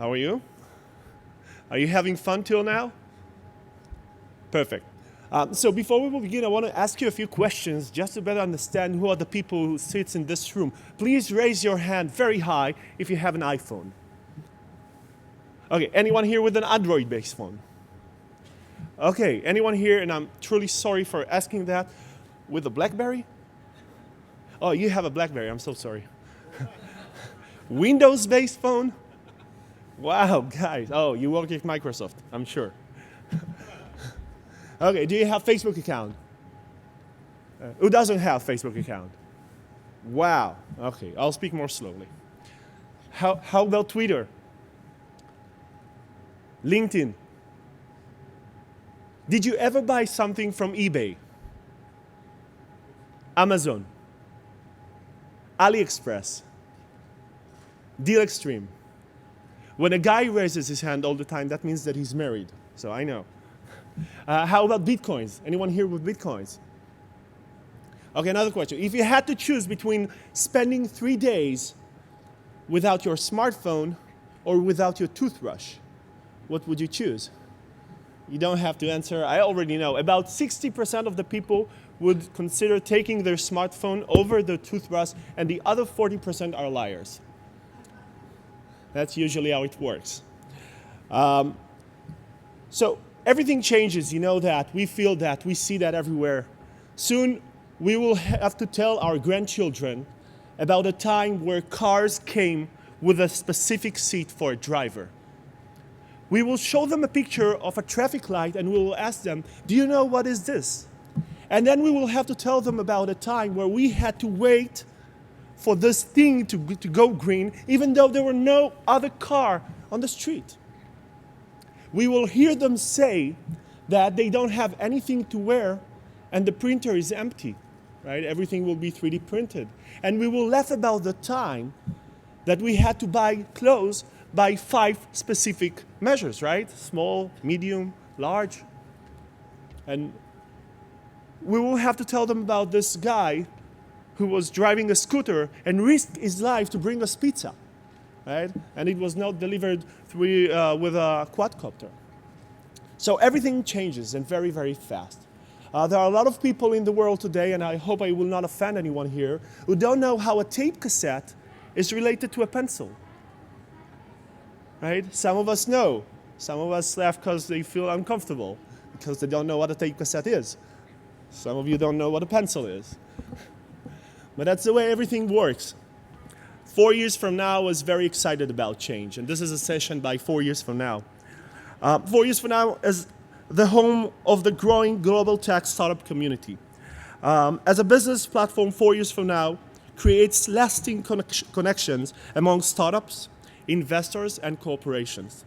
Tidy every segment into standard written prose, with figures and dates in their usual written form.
How are you? Are you having fun till now? Perfect. So before we will begin, I want to ask you a few questions just to better understand who are the people who sit in this room. Please raise your hand very high if you have an iPhone. Okay, anyone here with an Android-based phone? Okay, anyone here, and I'm truly sorry for asking that, with a BlackBerry? Oh, you have a BlackBerry, I'm so sorry. Windows-based phone? Wow, guys. Oh, you work at Microsoft, I'm sure. Okay, do you have Facebook account? Who doesn't have Facebook account? Wow. Okay, I'll speak more slowly. How about Twitter? LinkedIn? Did you ever buy something from eBay? Amazon? AliExpress? Deal Extreme? When a guy raises his hand all the time, that means that he's married. So I know. How about Bitcoins? Anyone here with Bitcoins? Okay, another question. If you had to choose between spending 3 days without your smartphone or without your toothbrush, what would you choose? You don't have to answer. I already know. About 60% of the people would consider taking their smartphone over their toothbrush, and the other 40% are liars. That's usually how it works. So everything changes, you know that. We feel that. We see that everywhere. Soon, we will have to tell our grandchildren about a time where cars came with a specific seat for a driver. We will show them a picture of a traffic light and we will ask them, do you know what is this? And then we will have to tell them about a time where we had to wait for this thing to go green, even though there were no other car on the street. We will hear them say that they don't have anything to wear and the printer is empty, right? Everything will be 3D printed. And we will laugh about the time that we had to buy clothes by 5 specific measures, right? Small, medium, large. And we will have to tell them about this guy who was driving a scooter and risked his life to bring us pizza, right? And it was not delivered with a quadcopter. So everything changes and very, very fast. There are a lot of people in the world today, and I hope I will not offend anyone here, who don't know how a tape cassette is related to a pencil. Right? Some of us know. Some of us laugh because they feel uncomfortable, because they don't know what a tape cassette is. Some of you don't know what a pencil is. But that's the way everything works. 4 years from now, I was very excited about change, and this is a session by 4 years from now. 4 years from now is the home of the growing global tech startup community. As a business platform, 4 years from now creates lasting connections among startups, investors, and corporations,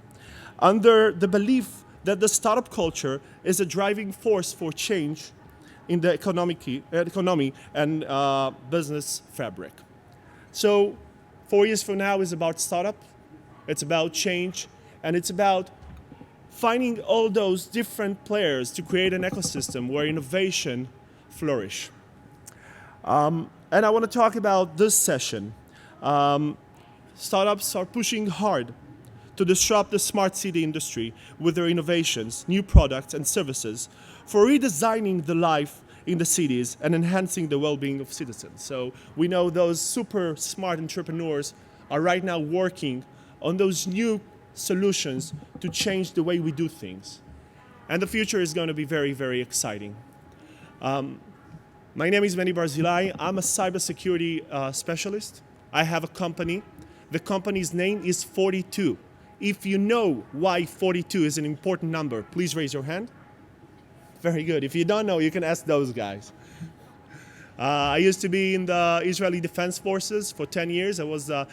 under the belief that the startup culture is a driving force for change in the economy and business fabric. So 4 years from now is about startup, it's about change, and it's about finding all those different players to create an ecosystem where innovation flourish. And I want to talk about this session. Startups are pushing hard to disrupt the smart city industry with their innovations, new products and services for redesigning the life in the cities and enhancing the well-being of citizens. So we know those super smart entrepreneurs are right now working on those new solutions to change the way we do things. And the future is going to be very, very exciting. My name is Menny Barzilay. I'm a cybersecurity specialist. I have a company. The company's name is FortyTwo. If you know why 42 is an important number, please raise your hand. Very good. If you don't know, you can ask those guys. I used to be in the Israeli Defense Forces for 10 years. I was the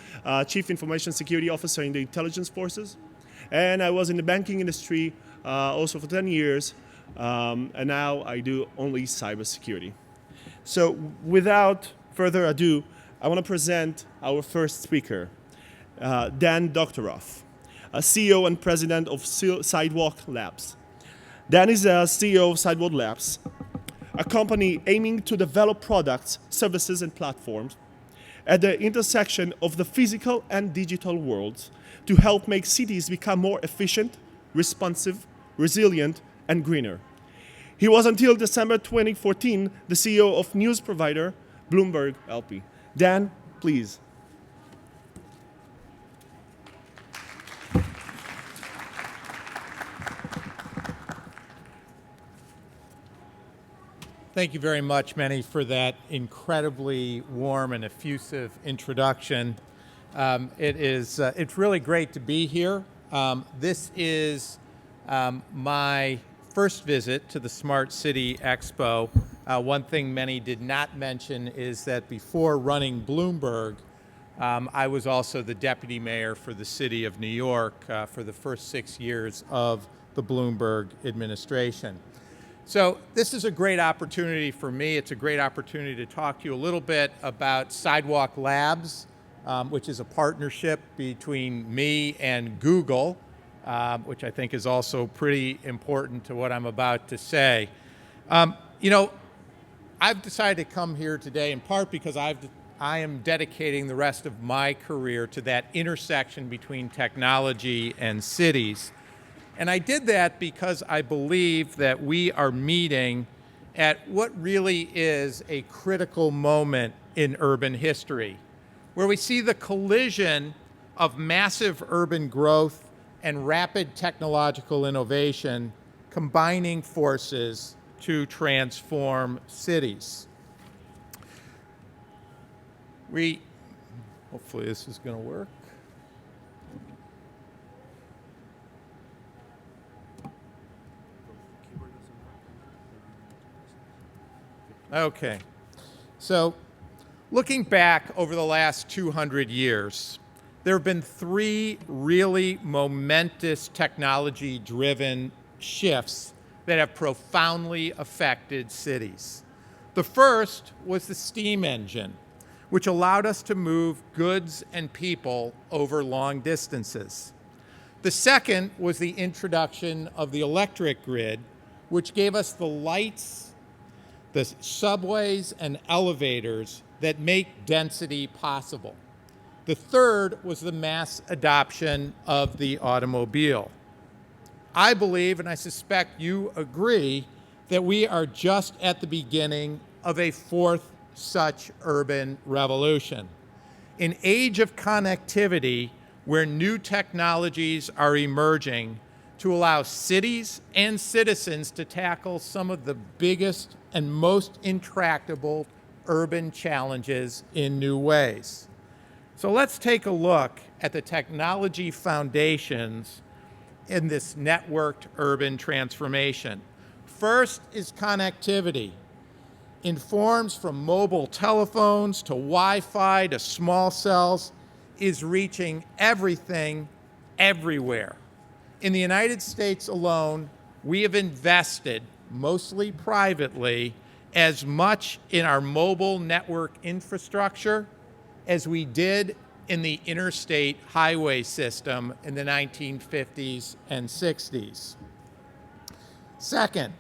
Chief Information Security Officer in the Intelligence Forces. And I was in the banking industry also for 10 years. And now I do only cybersecurity. So without further ado, I want to present our first speaker, Dan Doctoroff, a CEO and president of Sidewalk Labs. Dan is a CEO of Sidewalk Labs, a company aiming to develop products, services, and platforms at the intersection of the physical and digital worlds to help make cities become more efficient, responsive, resilient, and greener. He was until December 2014 the CEO of news provider Bloomberg LP. Dan, please. Thank you very much, Menny, for that incredibly warm and effusive introduction. It's really great to be here. This is my first visit to the Smart City Expo. One thing Menny did not mention is that before running Bloomberg, I was also the deputy mayor for the city of New York for the first 6 years of the Bloomberg administration. So this is a great opportunity for me. It's a great opportunity to talk to you a little bit about Sidewalk Labs, which is a partnership between me and Google, which I think is also pretty important to what I'm about to say. You know, I've decided to come here today in part because I am dedicating the rest of my career to that intersection between technology and cities. And I did that because I believe that we are meeting at what really is a critical moment in urban history, where we see the collision of massive urban growth and rapid technological innovation combining forces to transform cities. Hopefully this is going to work. Okay, so looking back over the last 200 years, there have been 3 really momentous technology-driven shifts that have profoundly affected cities. The first was the steam engine, which allowed us to move goods and people over long distances. The second was the introduction of the electric grid, which gave us the lights, the subways and elevators that make density possible. The third was the mass adoption of the automobile. I believe, and I suspect you agree, that we are just at the beginning of a 4th such urban revolution. An age of connectivity where new technologies are emerging to allow cities and citizens to tackle some of the biggest and most intractable urban challenges in new ways. So let's take a look at the technology foundations in this networked urban transformation. First is connectivity. In forms from mobile telephones to Wi-Fi to small cells, is reaching everything, everywhere. In the United States alone, we have invested, mostly privately, as much in our mobile network infrastructure as we did in the interstate highway system in the 1950s and 60s. Second,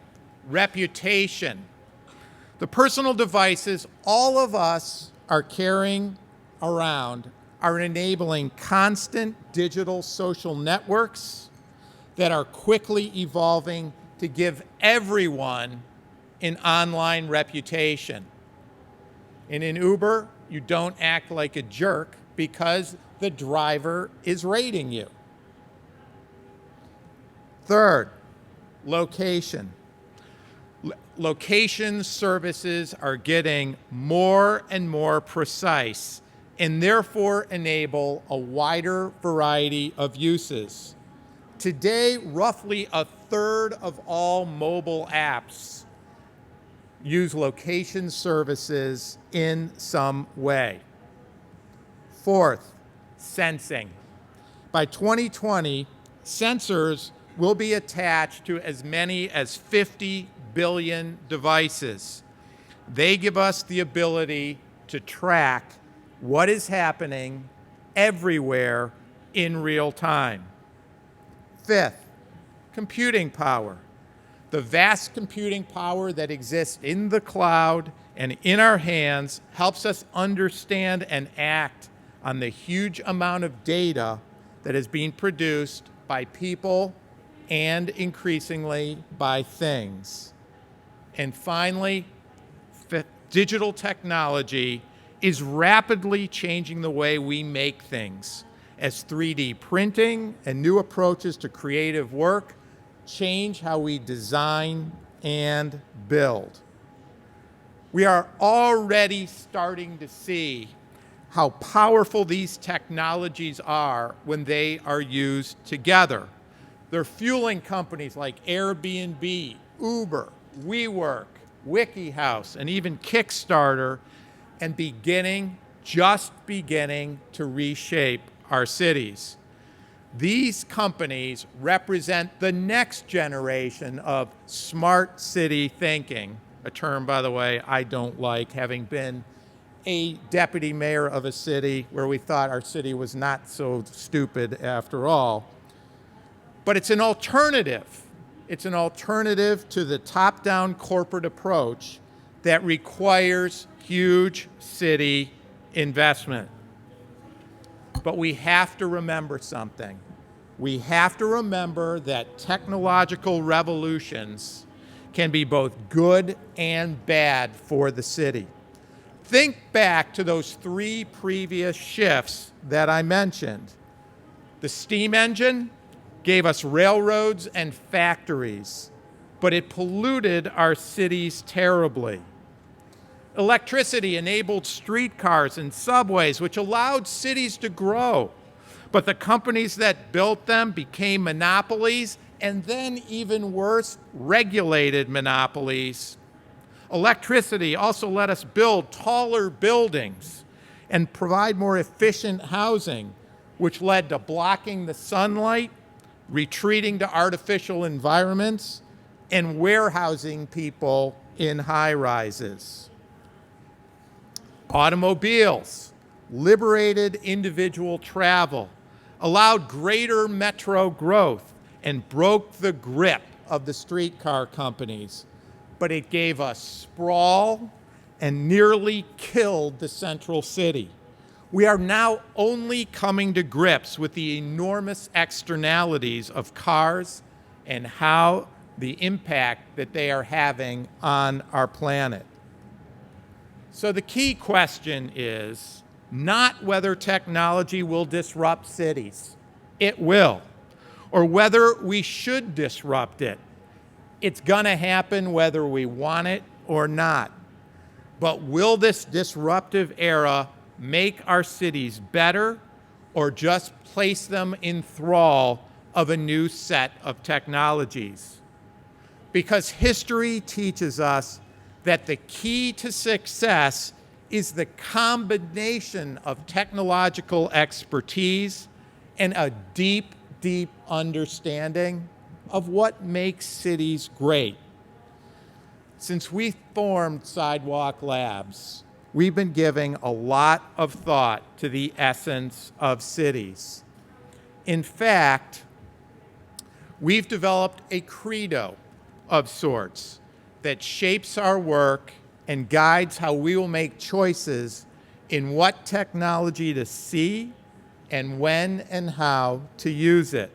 reputation. The personal devices all of us are carrying around are enabling constant digital social networks that are quickly evolving to give everyone an online reputation. And in Uber, you don't act like a jerk because the driver is rating you. Third, location. Location services are getting more and more precise and therefore enable a wider variety of uses. Today, roughly 1/3 of all mobile apps use location services in some way. Fourth, sensing. By 2020, sensors will be attached to as many as 50 billion devices. They give us the ability to track what is happening everywhere in real time. Fifth, computing power. The vast computing power that exists in the cloud and in our hands helps us understand and act on the huge amount of data that is being produced by people and increasingly by things. And finally, digital technology is rapidly changing the way we make things as 3D printing and new approaches to creative work change how we design and build. We are already starting to see how powerful these technologies are when they are used together. They're fueling companies like Airbnb, Uber, WeWork, WikiHouse, and even Kickstarter, and just beginning to reshape our cities. These companies represent the next generation of smart city thinking, a term, by the way, I don't like, having been a deputy mayor of a city where we thought our city was not so stupid after all. But it's an alternative. It's an alternative to the top-down corporate approach that requires huge city investment. But we have to remember something. We have to remember that technological revolutions can be both good and bad for the city. Think back to those 3 previous shifts that I mentioned. The steam engine gave us railroads and factories, but it polluted our cities terribly. Electricity enabled streetcars and subways, which allowed cities to grow. But the companies that built them became monopolies, and then even worse, regulated monopolies. Electricity also let us build taller buildings and provide more efficient housing, which led to blocking the sunlight, retreating to artificial environments, and warehousing people in high-rises. Automobiles liberated individual travel, allowed greater metro growth, and broke the grip of the streetcar companies. But it gave us sprawl and nearly killed the central city. We are now only coming to grips with the enormous externalities of cars and how the impact that they are having on our planet. So the key question is not whether technology will disrupt cities. It will. Or whether we should disrupt it. It's going to happen whether we want it or not. But will this disruptive era make our cities better or just place them in thrall of a new set of technologies? Because history teaches us that the key to success is the combination of technological expertise and a deep, deep understanding of what makes cities great. Since we formed Sidewalk Labs, we've been giving a lot of thought to the essence of cities. In fact, we've developed a credo of sorts that shapes our work and guides how we will make choices in what technology to see and when and how to use it.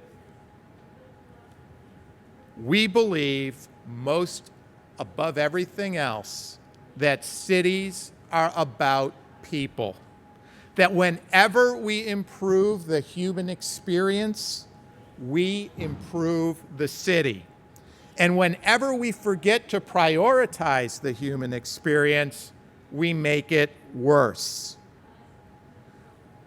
We believe, most above everything else, that cities are about people. That whenever we improve the human experience, we improve the city. And whenever we forget to prioritize the human experience, we make it worse.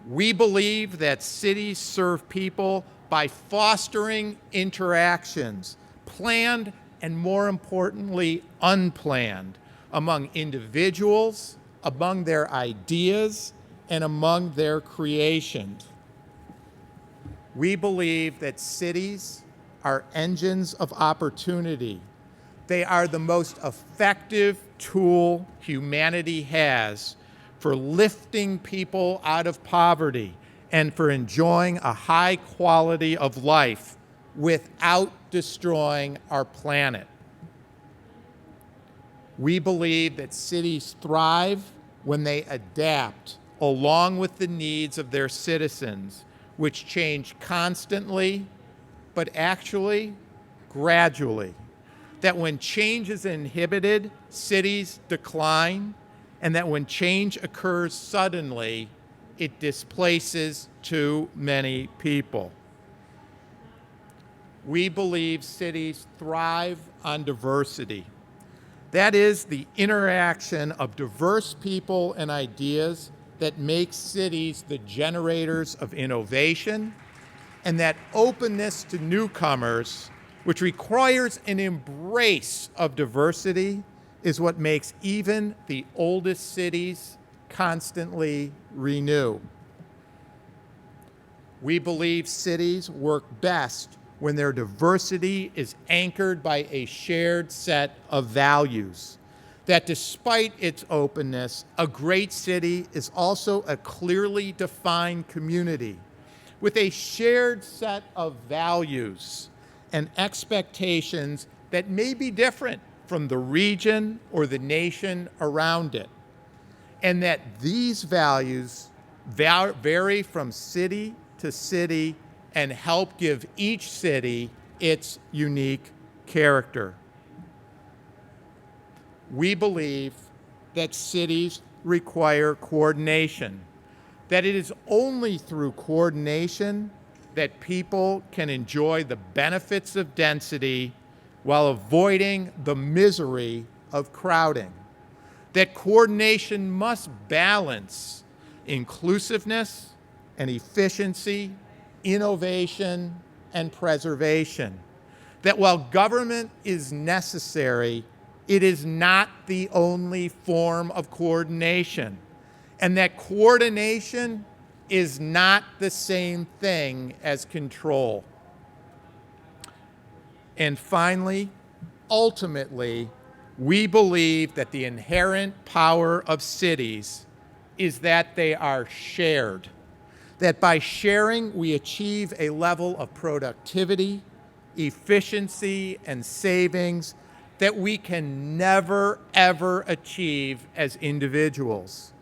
We believe that cities serve people by fostering interactions, planned and, more importantly, unplanned, among individuals, among their ideas, and among their creations. We believe that cities are engines of opportunity. They are the most effective tool humanity has for lifting people out of poverty and for enjoying a high quality of life without destroying our planet. We believe that cities thrive when they adapt along with the needs of their citizens, which change constantly, but actually gradually. That when change is inhibited, cities decline, and that when change occurs suddenly, it displaces too many people. We believe cities thrive on diversity. That is the interaction of diverse people and ideas that makes cities the generators of innovation, and that openness to newcomers, which requires an embrace of diversity, is what makes even the oldest cities constantly renew. We believe cities work best when their diversity is anchored by a shared set of values. That despite its openness, a great city is also a clearly defined community with a shared set of values and expectations that may be different from the region or the nation around it, and that these values vary from city to city and help give each city its unique character. We believe that cities require coordination, that it is only through coordination that people can enjoy the benefits of density while avoiding the misery of crowding, that coordination must balance inclusiveness and efficiency, innovation and preservation, that while government is necessary, it is not the only form of coordination, and that coordination is not the same thing as control. And finally, ultimately, we believe that the inherent power of cities is that they are shared, that by sharing we achieve a level of productivity, efficiency, and savings that we can never, ever achieve as individuals.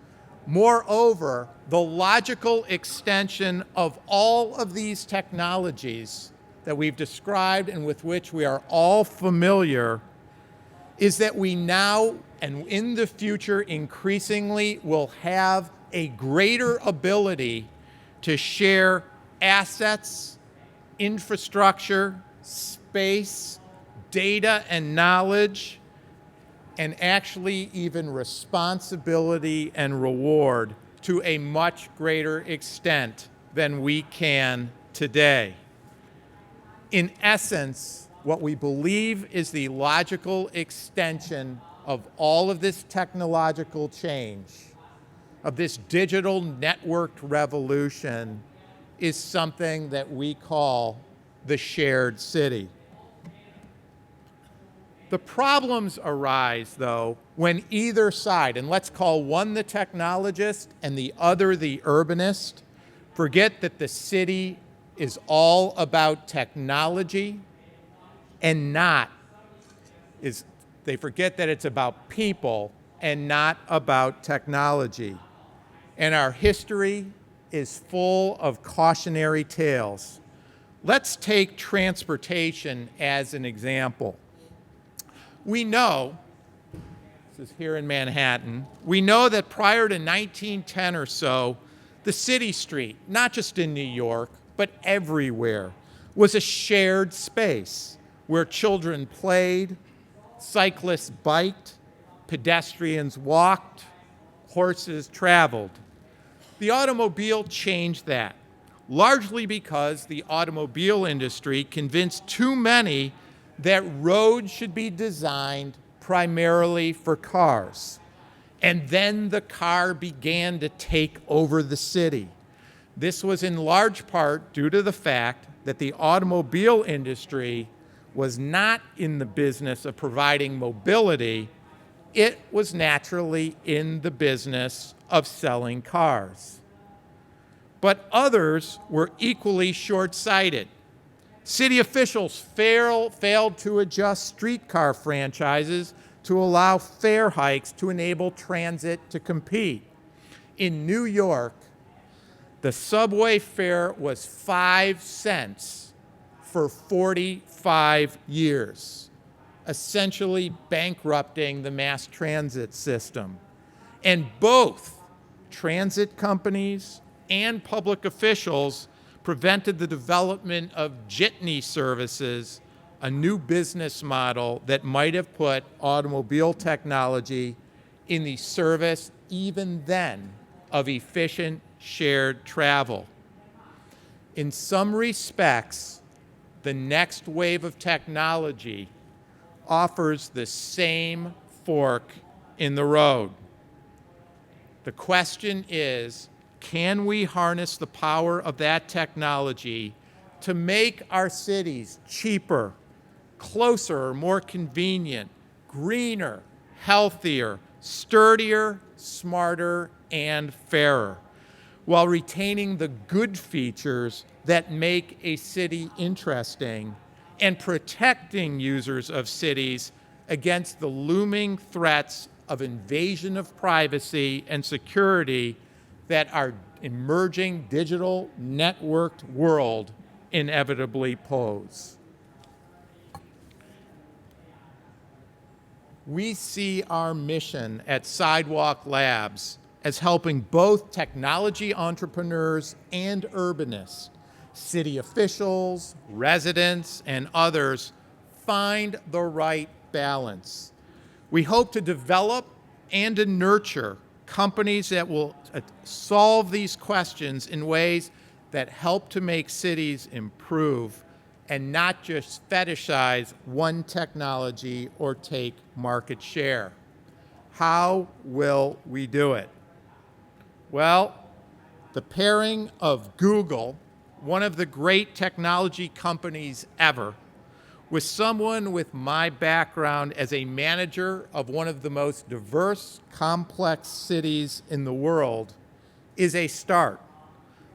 Moreover, the logical extension of all of these technologies that we've described and with which we are all familiar is that we now and in the future increasingly will have a greater ability to share assets, infrastructure, space, data and knowledge, and actually even responsibility and reward to a much greater extent than we can today. In essence, what we believe is the logical extension of all of this technological change, of this digital networked revolution, is something that we call the shared city. The problems arise, though, when either side, and let's call one the technologist and the other the urbanist, forget that the city is all about technology and they forget that it's about people and not about technology. And our history is full of cautionary tales. Let's take transportation as an example. We know, this is here in Manhattan, we know that prior to 1910 or so, the city street, not just in New York, but everywhere, was a shared space where children played, cyclists biked, pedestrians walked, horses traveled. The automobile changed that, largely because the automobile industry convinced too many that roads should be designed primarily for cars. And then the car began to take over the city. This was in large part due to the fact that the automobile industry was not in the business of providing mobility. It was naturally in the business of selling cars. But others were equally short-sighted. City officials failed to adjust streetcar franchises to allow fare hikes to enable transit to compete. In New York, the subway fare was 5 cents for 45 years, essentially bankrupting the mass transit system. And both transit companies and public officials prevented the development of jitney services, a new business model that might have put automobile technology in the service, even then, of efficient shared travel. In some respects, the next wave of technology offers the same fork in the road. The question is, can we harness the power of that technology to make our cities cheaper, closer, more convenient, greener, healthier, sturdier, smarter, and fairer, while retaining the good features that make a city interesting and protecting users of cities against the looming threats of invasion of privacy and security that our emerging digital networked world inevitably pose. We see our mission at Sidewalk Labs as helping both technology entrepreneurs and urbanists, city officials, residents, and others find the right balance. We hope to develop and to nurture companies that will solve these questions in ways that help to make cities improve and not just fetishize one technology or take market share. How will we do it? Well, the pairing of Google, one of the great technology companies ever, with someone with my background as a manager of one of the most diverse, complex cities in the world is a start.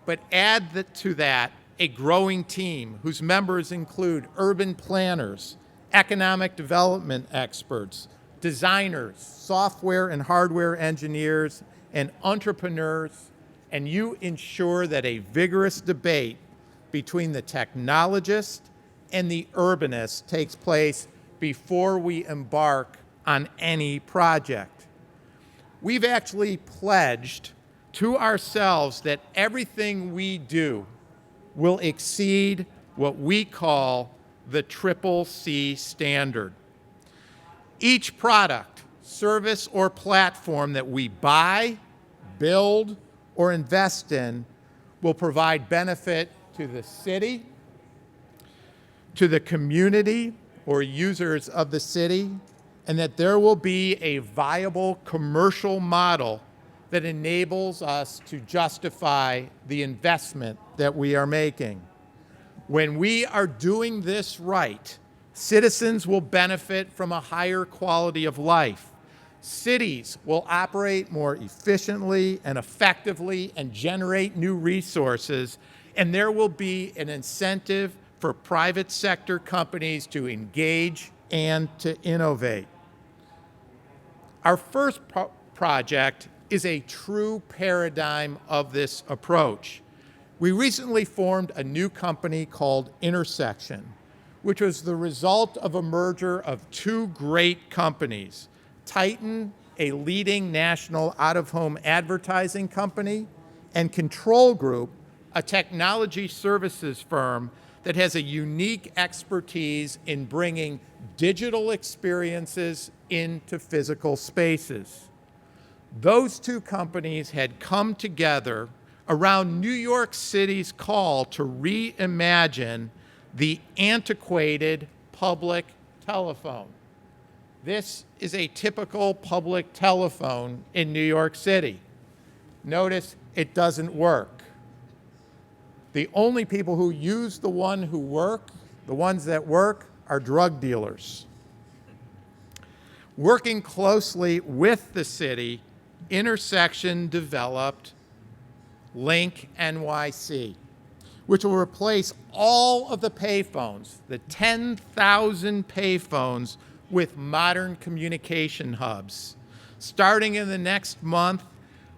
But add to that a growing team whose members include urban planners, economic development experts, designers, software and hardware engineers, and entrepreneurs, and you ensure that a vigorous debate between the technologist and the urbanist takes place before we embark on any project. We've actually pledged to ourselves that everything we do will exceed what we call the CCC standard. Each product, service, or platform that we buy, build, or invest in will provide benefit to the city, to the community or users of the city, and that there will be a viable commercial model that enables us to justify the investment that we are making. When we are doing this right, citizens will benefit from a higher quality of life. Cities will operate more efficiently and effectively and generate new resources, and there will be an incentive for private sector companies to engage and to innovate. Our first project is a true paradigm of this approach. We recently formed a new company called Intersection, which was the result of a merger of two great companies, Titan, a leading national out-of-home advertising company, and Control Group, a technology services firm that has a unique expertise in bringing digital experiences into physical spaces. Those two companies had come together around New York City's call to reimagine the antiquated public telephone. This is a typical public telephone in New York City. Notice it doesn't work. The only people who use the ones that work, are drug dealers. Working closely with the city, Intersection developed Link NYC, which will replace all of the payphones, the 10,000 payphones with modern communication hubs. Starting in the next month,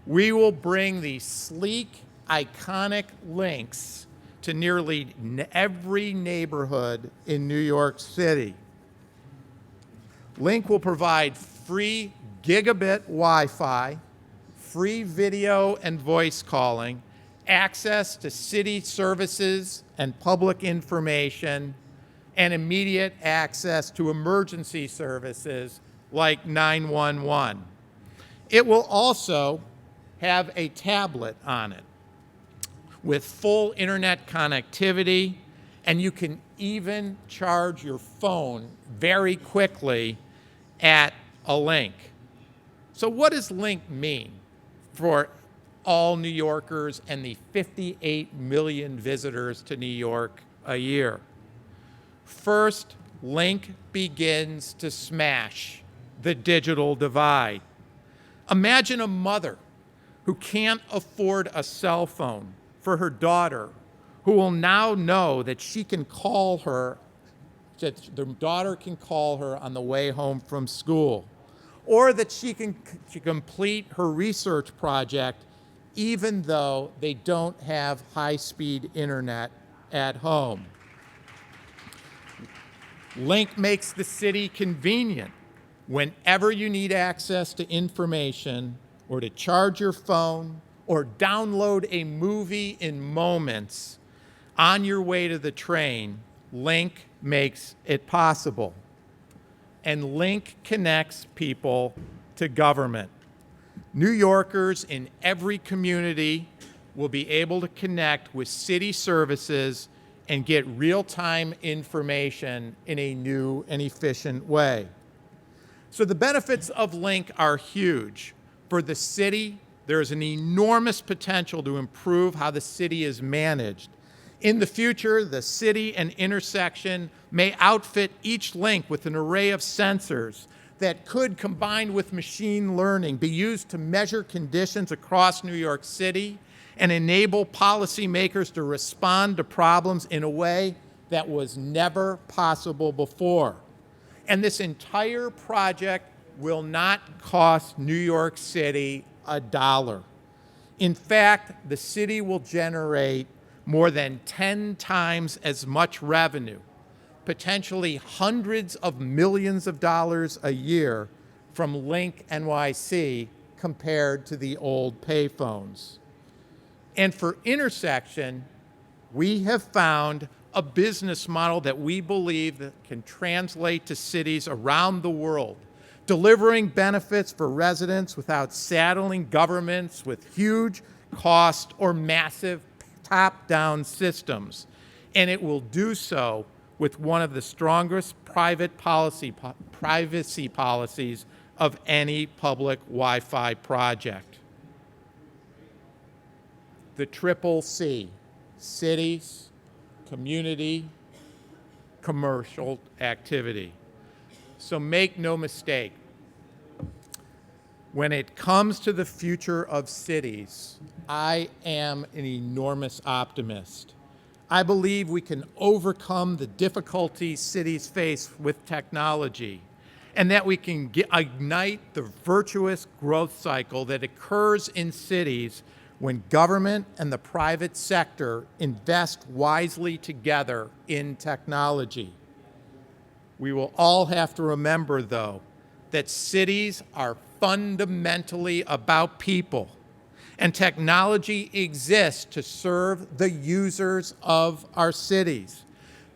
we will bring these sleek, iconic links to nearly every neighborhood in New York City. Link will provide free gigabit Wi-Fi, free video and voice calling, access to city services and public information, and immediate access to emergency services like 911. It will also have a tablet on it with full internet connectivity, and you can even charge your phone very quickly at a Link. So what does Link mean for all New Yorkers and the 58 million visitors to New York a year? First, Link begins to smash the digital divide. Imagine a mother who can't afford a cell phone for her daughter, who will now know that she can call her, that the daughter can call her on the way home from school, or that she can complete her research project even though they don't have high-speed internet at home. Link makes the city convenient. Whenever you need access to information, or to charge your phone, or download a movie in moments on your way to the train, Link makes it possible. And Link connects people to government. New Yorkers in every community will be able to connect with city services and get real-time information in a new and efficient way. So the benefits of Link are huge. For the city, there is an enormous potential to improve how the city is managed. In the future, the city and intersection may outfit each link with an array of sensors that could, combined with machine learning, be used to measure conditions across New York City and enable policymakers to respond to problems in a way that was never possible before. And this entire project will not cost New York City $1. In fact, the city will generate more than 10 times as much revenue, potentially hundreds of millions of dollars a year from Link NYC compared to the old payphones. And for intersection, we have found a business model that we believe that can translate to cities around the world, delivering benefits for residents without saddling governments with huge cost or massive top-down systems. And it will do so with one of the strongest privacy policies of any public Wi-Fi project. The triple C: cities, community, commercial activity. So make no mistake, when it comes to the future of cities, I am an enormous optimist. I believe we can overcome the difficulties cities face with technology, and that we can ignite the virtuous growth cycle that occurs in cities when government and the private sector invest wisely together in technology. We will all have to remember, though, that cities are fundamentally about people, and technology exists to serve the users of our cities.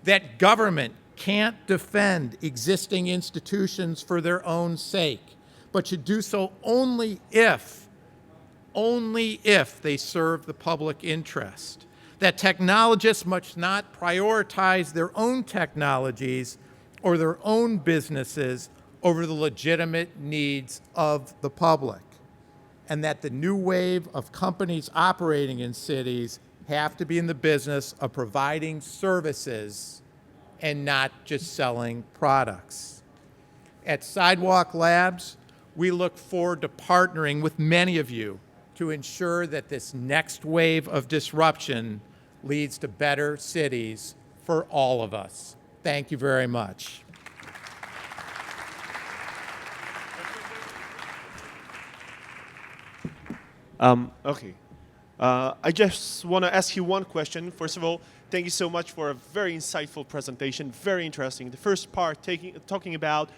That government can't defend existing institutions for their own sake, but should do so only if they serve the public interest. That technologists must not prioritize their own technologies or their own businesses over the legitimate needs of the public. And that the new wave of companies operating in cities have to be in the business of providing services and not just selling products. At Sidewalk Labs, we look forward to partnering with many of you to ensure that this next wave of disruption leads to better cities for all of us. Thank you very much. Okay. I just want to ask you one question. First of all, thank you so much for a very insightful presentation, very interesting. The first part talking about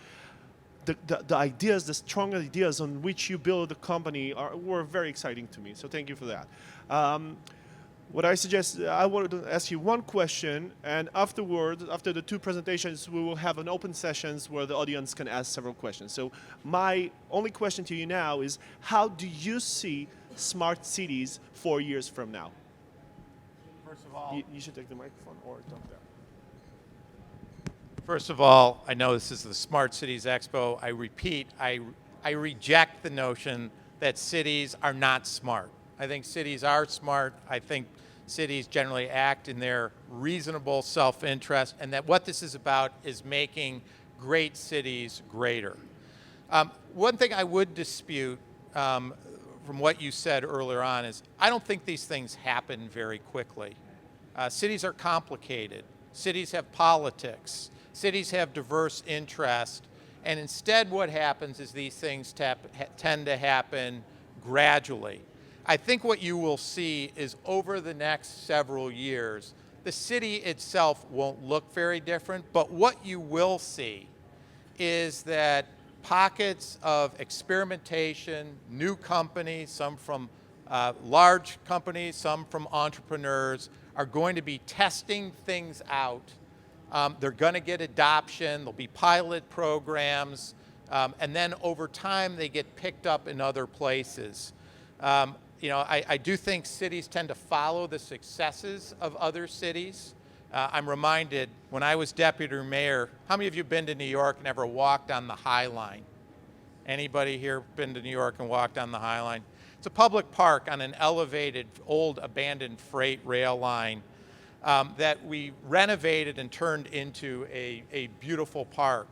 the ideas, the strong ideas on which you build the company were very exciting to me. So thank you for that. What I suggest, I wanted to ask you one question, and afterwards, after the two presentations, we will have an open sessions where the audience can ask several questions. So my only question to you now is, how do you see smart cities 4 years from now? First of all, You should take the microphone or talk there. First of all, I know this is the Smart Cities Expo. I repeat, I reject the notion that cities are not smart. I think cities are smart. I think cities generally act in their reasonable self-interest, and that what this is about is making great cities greater. One thing I would dispute from what you said earlier on is I don't think these things happen very quickly. Cities are complicated. Cities have politics. Cities have diverse interests. And instead what happens is these things tend to happen gradually. I think what you will see is over the next several years, the city itself won't look very different, but what you will see is that pockets of experimentation, new companies, some from large companies, some from entrepreneurs, are going to be testing things out. They're going to get adoption, there'll be pilot programs, and then over time they get picked up in other places. I do think cities tend to follow the successes of other cities. I'm reminded, when I was deputy mayor, how many of you have been to New York and ever walked on the High Line? Anybody here been to New York and walked on the High Line? It's a public park on an elevated, old, abandoned freight rail line that we renovated and turned into a beautiful park.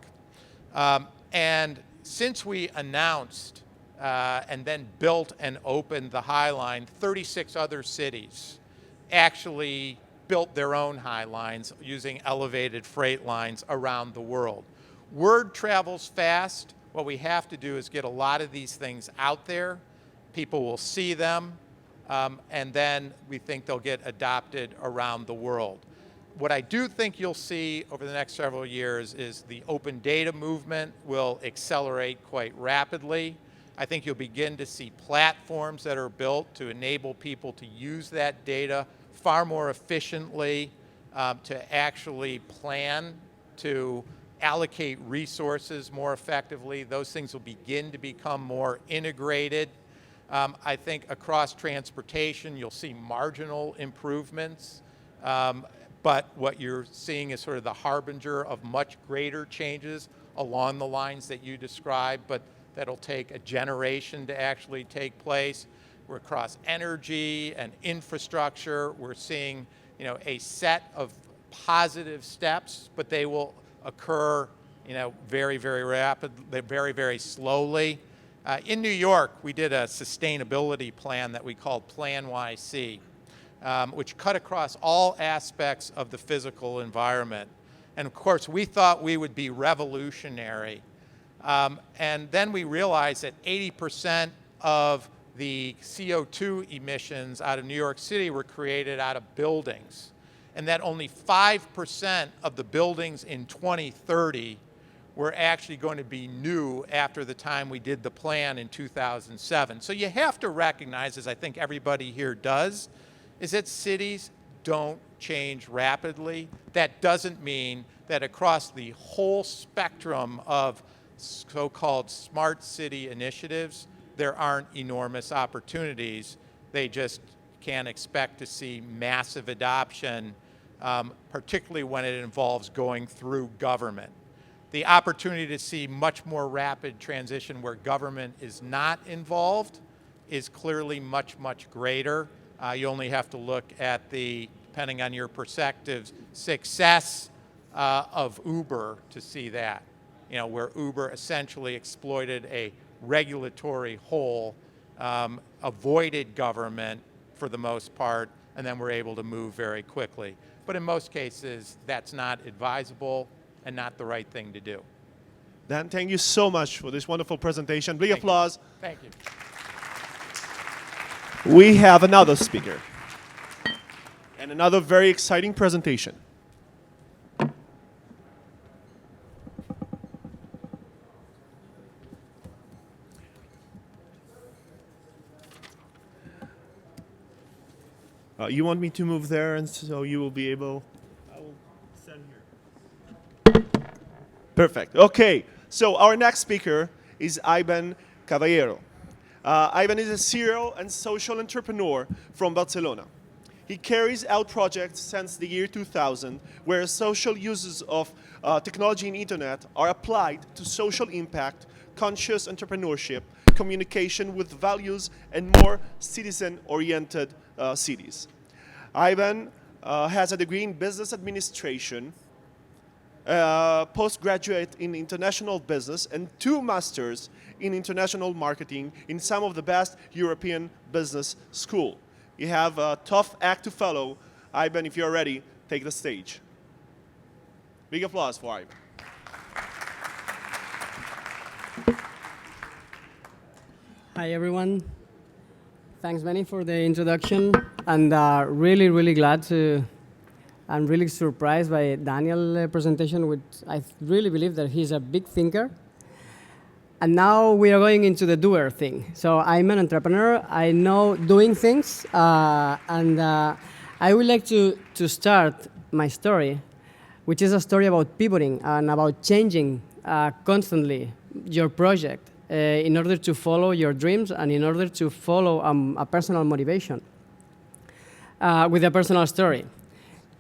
And since we announced and then built and opened the High Line, 36 other cities actually built their own High Lines using elevated freight lines around the world. Word travels fast. What we have to do is get a lot of these things out there. People will see them, and then we think they'll get adopted around the world. What I do think you'll see over the next several years is the open data movement will accelerate quite rapidly. I think you'll begin to see platforms that are built to enable people to use that data far more efficiently, to actually plan, to allocate resources more effectively. Those things will begin to become more integrated. I think across transportation, you'll see marginal improvements. But what you're seeing is sort of the harbinger of much greater changes along the lines that you described, but that'll take a generation to actually take place. We're across energy and infrastructure. We're seeing, a set of positive steps, but they will occur, very, very rapidly, very, very slowly. In New York, we did a sustainability plan that we called Plan YC, which cut across all aspects of the physical environment. And of course, we thought we would be revolutionary. And then we realized that 80% of the CO2 emissions out of New York City were created out of buildings, and that only 5% of the buildings in 2030 were actually going to be new after the time we did the plan in 2007. So you have to recognize, as I think everybody here does, is that cities don't change rapidly. That doesn't mean that across the whole spectrum of so-called smart city initiatives, there aren't enormous opportunities. They just can't expect to see massive adoption, particularly when it involves going through government. The opportunity to see much more rapid transition where government is not involved is clearly much, much greater. You only have to look at the, depending on your perspectives, success of Uber to see that. Where Uber essentially exploited a regulatory hole, avoided government for the most part, and then were able to move very quickly. But in most cases, that's not advisable and not the right thing to do. Dan, thank you so much for this wonderful presentation. Big applause. Thank you. we have another speaker and another very exciting presentation. You want me to move there, and so you will be able. I will stand here. Perfect. Okay. So our next speaker is Ivan Caballero. Ivan is a serial and social entrepreneur from Barcelona. He carries out projects since the year 2000 where social uses of technology and internet are applied to social impact, conscious entrepreneurship, communication with values, and more citizen-oriented cities. Ivan has a degree in business administration, postgraduate in international business, and 2 masters in international marketing in some of the best European business schools. You have a tough act to follow. Ivan, if you're ready, take the stage. Big applause for Ivan. Hi, everyone. Thanks, Menny, for the introduction. And really glad to. I'm really surprised by Daniel's presentation, which I really believe that he's a big thinker. And now we are going into the doer thing. So I'm an entrepreneur. I know doing things. And I would like to start my story, which is a story about pivoting and about changing constantly your project in order to follow your dreams and in order to follow a personal motivation with a personal story.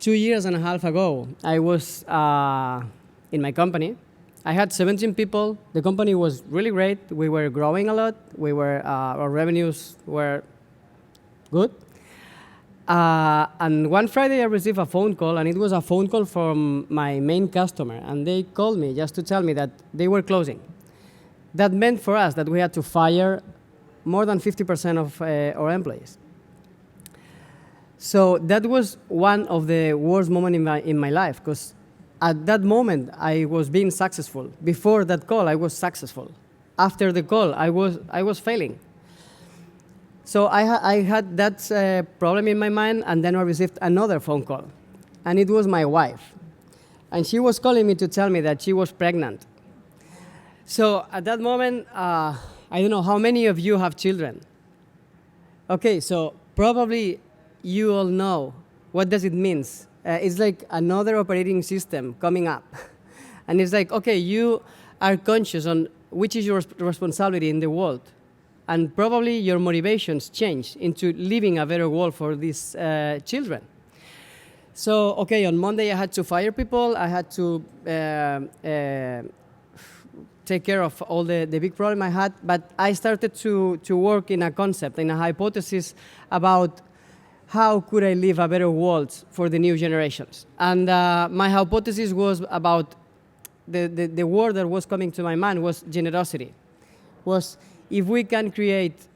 2.5 years ago, I was in my company. I had 17 people. The company was really great. We were growing a lot. Our revenues were good. And one Friday, I received a phone call, and it was a phone call from my main customer. And they called me just to tell me that they were closing. That meant for us that we had to fire more than 50% of our employees. So that was one of the worst moments in my life, because at that moment, I was being successful. Before that call, I was successful. After the call, I was failing. So I had that problem in my mind, and then I received another phone call. And it was my wife. And she was calling me to tell me that she was pregnant. So at that moment, I don't know how many of you have children. Okay, so probably you all know what does it mean. It's like another operating system coming up. And it's like, okay, you are conscious on which is your responsibility in the world. And probably your motivations change into living a better world for these children. So, okay, on Monday I had to fire people. I had to take care of all the big problem I had. But I started to work in a concept, in a hypothesis about how could I live a better world for the new generations? And my hypothesis was about the word that was coming to my mind was generosity. Was if we can create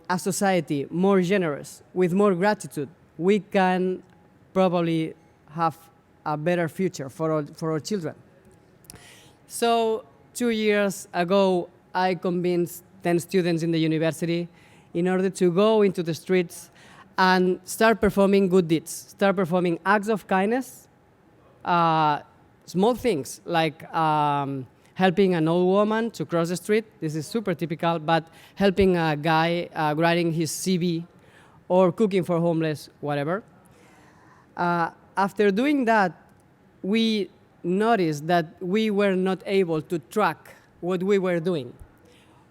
a society more generous, with more gratitude, we can probably have a better future for our children. So 2 years ago, I convinced 10 students in the university in order to go into the streets and start performing good deeds, start performing acts of kindness, small things like helping an old woman to cross the street. This is super typical, but helping a guy writing his CV or cooking for homeless, whatever. After doing that, we noticed that we were not able to track what we were doing.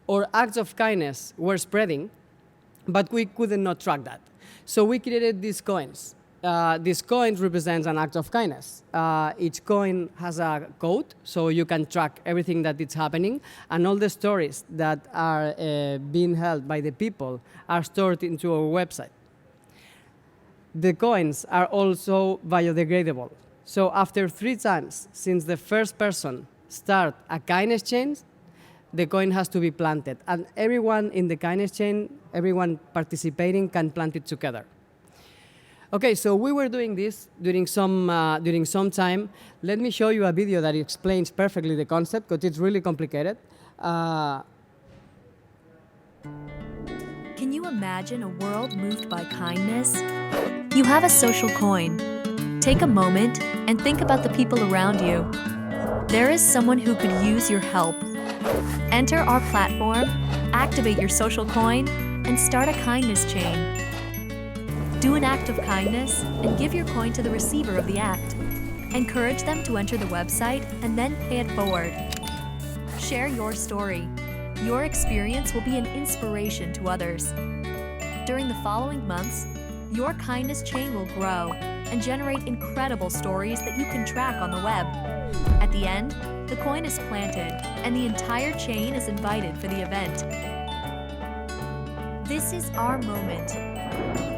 Our acts of kindness were spreading, but we could not track that. So we created these coins. These coins represent an act of kindness. Each coin has a code, so you can track everything that is happening, and all the stories that are being held by the people are stored into our website. The coins are also biodegradable. So after 3 times, since the first person start a kindness chain, the coin has to be planted. And everyone in the kindness chain, everyone participating can plant it together. Okay, so we were doing this during some time. Let me show you a video that explains perfectly the concept, because it's really complicated. Can you imagine a world moved by kindness? You have a social coin. Take a moment and think about the people around you. There is someone who could use your help. Enter our platform, activate your social coin, and start a kindness chain. Do an act of kindness and give your coin to the receiver of the act. Encourage them to enter the website and then pay it forward. Share your story. Your experience will be an inspiration to others. During the following months, your kindness chain will grow and generate incredible stories that you can track on the web. At the end, the coin is planted and the entire chain is invited for the event. This is our moment.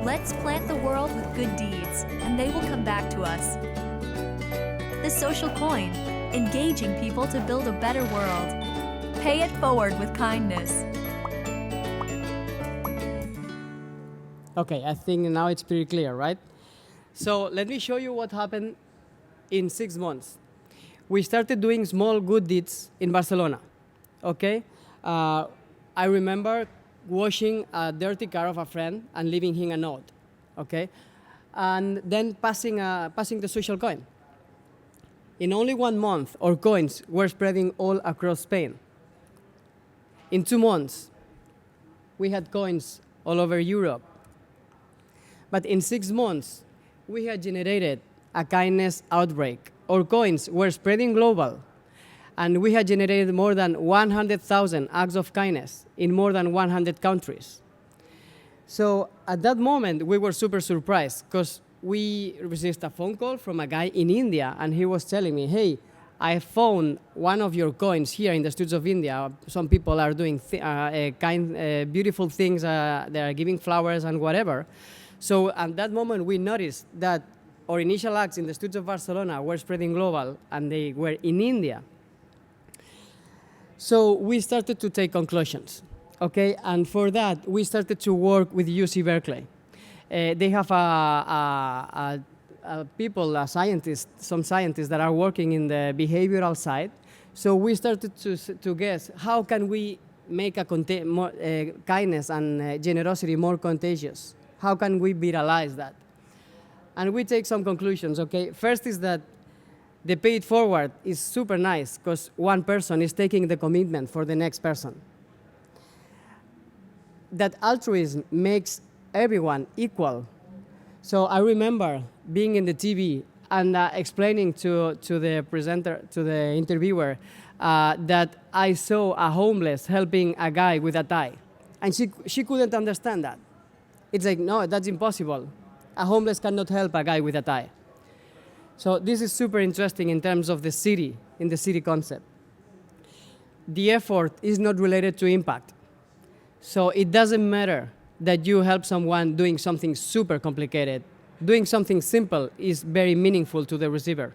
Let's plant the world with good deeds, and they will come back to us. The social coin, engaging people to build a better world. Pay it forward with kindness. Okay, I think now it's pretty clear, right? So let me show you what happened in 6 months. We started doing small good deeds in Barcelona, okay? I remember washing a dirty car of a friend and leaving him a note, okay? And then passing the social coin. In only 1 month, our coins were spreading all across Spain. In 2 months, we had coins all over Europe. But in 6 months, we had generated a kindness outbreak. Our coins were spreading global, and we had generated more than 100,000 acts of kindness in more than 100 countries. So at that moment, we were super surprised because we received a phone call from a guy in India, and he was telling me, hey, I found one of your coins here in the streets of India. Some people are doing beautiful things. They are giving flowers and whatever. So at that moment, we noticed that our initial acts in the streets of Barcelona were spreading global, and they were in India. So we started to take conclusions, okay? And for that, we started to work with UC Berkeley. They have scientists, some scientists that are working in the behavioral side. So we started to guess, how can we make kindness and generosity more contagious? How can we viralize that? And we take some conclusions, okay? First is that the pay it forward is super nice because one person is taking the commitment for the next person. That altruism makes everyone equal. So I remember being in the TV and explaining to the presenter, to the interviewer, that I saw a homeless helping a guy with a tie. And she couldn't understand that. It's like, no, that's impossible. A homeless cannot help a guy with a tie. So this is super interesting in terms of the city, in the city concept. The effort is not related to impact. So it doesn't matter that you help someone doing something super complicated. Doing something simple is very meaningful to the receiver.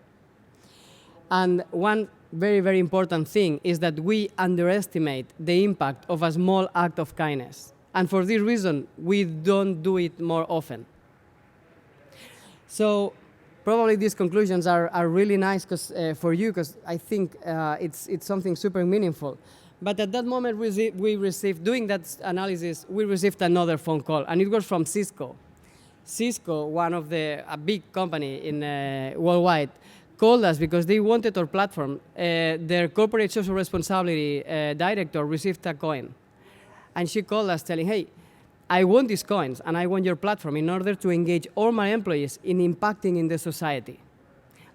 And one very, very important thing is that we underestimate the impact of a small act of kindness. And for this reason, we don't do it more often. So probably these conclusions are really nice for you, because I think it's something super meaningful. But at that moment, we received, doing that analysis, we received another phone call, and it was from Cisco. Cisco, one of a big company in worldwide, called us because they wanted our platform. Their corporate social responsibility director received a coin. And she called us telling, hey, I want these coins and I want your platform in order to engage all my employees in impacting in the society.